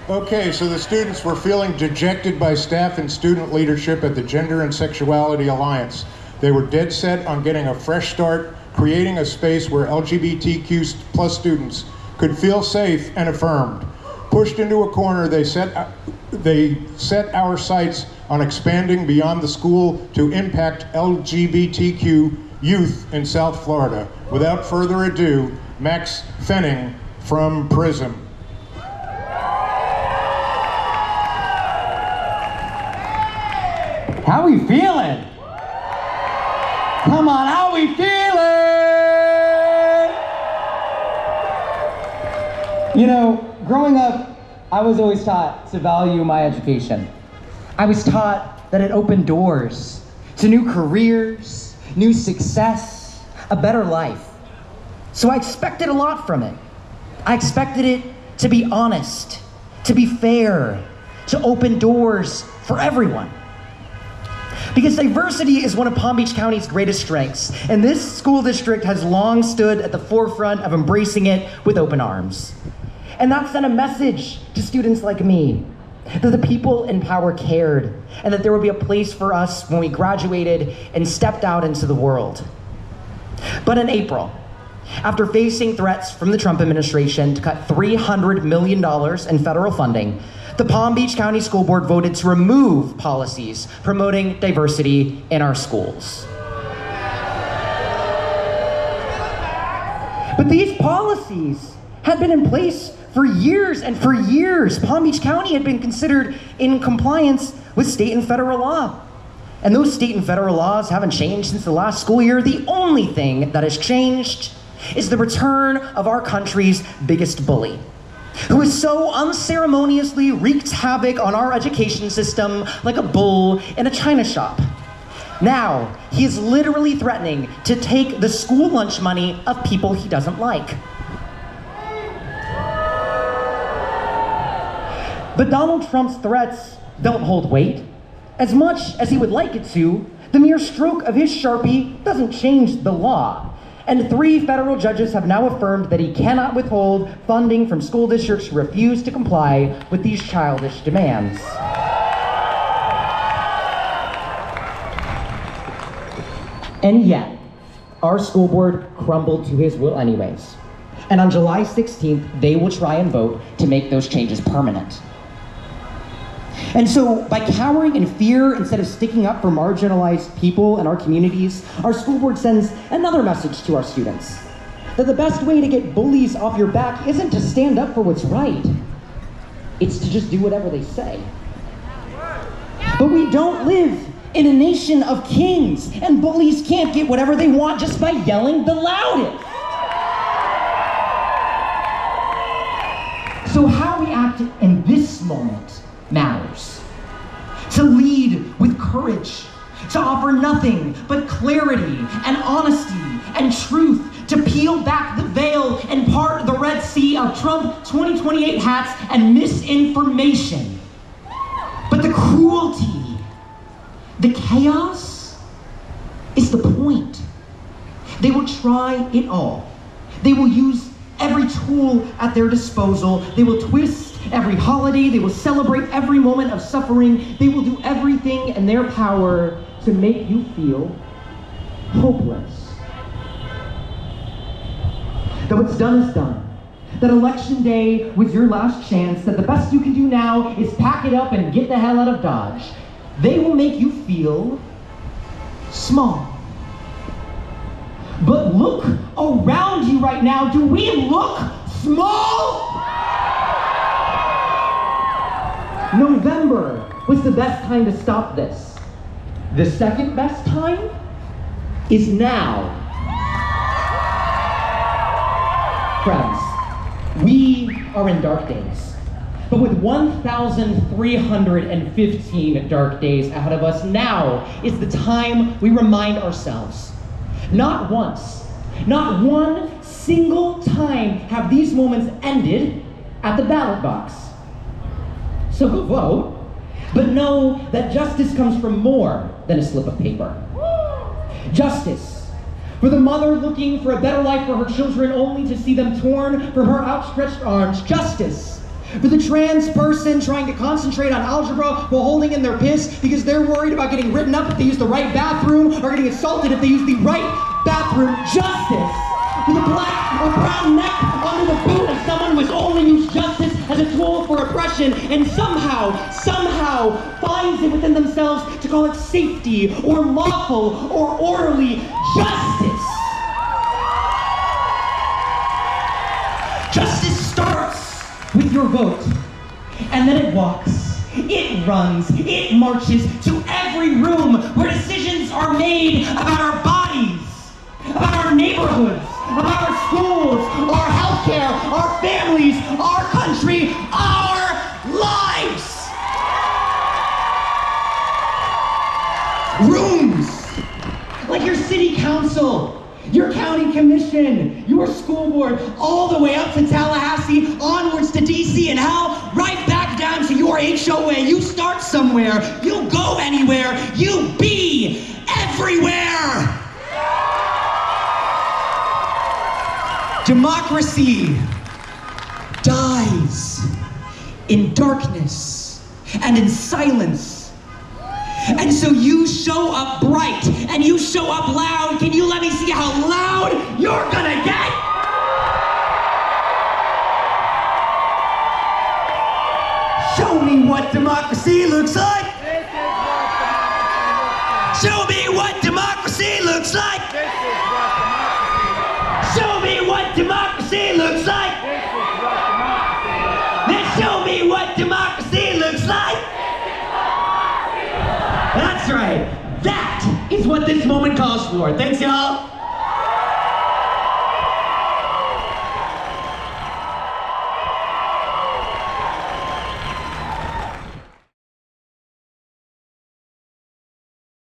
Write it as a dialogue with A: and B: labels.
A: Okay, so the students were feeling dejected by staff and student leadership at the Gender and Sexuality Alliance. They were dead set on getting a fresh start, creating a space where LGBTQ plus students could feel safe and affirmed. Pushed into a corner, they set our sights on expanding beyond the school to impact LGBTQ youth in South Florida. Without further ado, Maxx Fenning from PRISM.
B: How we feeling? Come on, how we feeling? You know, growing up, I was always taught to value my education. I was taught that it opened doors to new careers, new success, a better life. So I expected a lot from it. I expected it to be honest, to be fair, to open doors for everyone. Because diversity is one of Palm Beach County's greatest strengths, and this school district has long stood at the forefront of embracing it with open arms. And that sent a message to students like me, that the people in power cared, and that there would be a place for us when we graduated and stepped out into the world. But in April, after facing threats from the Trump administration to cut $300 million in federal funding, the Palm Beach County School Board voted to remove policies promoting diversity in our schools. But these policies had been in place for years, and for years, Palm Beach County had been considered in compliance with state and federal law. And those state and federal laws haven't changed since the last school year. The only thing that has changed is the return of our country's biggest bully, who has so unceremoniously wreaked havoc on our education system like a bull in a china shop. Now, he is literally threatening to take the school lunch money of people he doesn't like. But Donald Trump's threats don't hold weight. As much as he would like it to, the mere stroke of his Sharpie doesn't change the law. And 3 federal judges have now affirmed that he cannot withhold funding from school districts who refuse to comply with these childish demands. And yet, our school board crumbled to his will anyways. And on July 16th, they will try and vote to make those changes permanent. And so, by cowering in fear instead of sticking up for marginalized people in our communities, our school board sends another message to our students: that the best way to get bullies off your back isn't to stand up for what's right. It's to just do whatever they say. But we don't live in a nation of kings, and bullies can't get whatever they want just by yelling the loudest. So how we act in this moment matters. To lead with courage, to offer nothing but clarity and honesty and truth, to peel back the veil and part the Red Sea of Trump 2028 hats and misinformation. But the cruelty, the chaos is the point. They will try it all. They will use every tool at their disposal. They will twist every holiday. They will celebrate every moment of suffering. They will do everything in their power to make you feel hopeless. That what's done is done. That election day was your last chance. That the best you can do now is pack it up and get the hell out of Dodge. They will make you feel small. But look around you right now. Do we look small? November was the best time to stop this. The second best time is now. Friends, we are in dark days. But with 1,315 dark days ahead of us, now is the time we remind ourselves. Not once, not one single time have these moments ended at the ballot box. So go vote, but know that justice comes from more than a slip of paper. Justice for the mother looking for a better life for her children only to see them torn from her outstretched arms. Justice For the trans person trying to concentrate on algebra while holding in their piss because they're worried about getting written up if they use the right bathroom or getting assaulted if they use the right bathroom. Justice! With a black or brown neck under the boot of someone who has only used justice as a tool for oppression and somehow finds it within themselves to call it safety or lawful or orderly justice. Justice starts with your vote, and then it walks, it runs, it marches to every room where decisions are made about our bodies, about our neighborhoods, about our schools, our healthcare, our families, our country, our lives. Rooms like your city council, your county commission, your school board, all the way up to Tallahassee, onwards to DC, and hell, right back down to your HOA. You start somewhere, you'll go anywhere, you be everywhere. Democracy dies in darkness and in silence. And so you show up bright and you show up loud. Can you let me see how loud you're gonna get? Show me what democracy looks like. Show me what democracy looks like. Show me what democracy looks like. Then show me what democracy looks like. That's right. That is what this moment calls for. Thanks, y'all.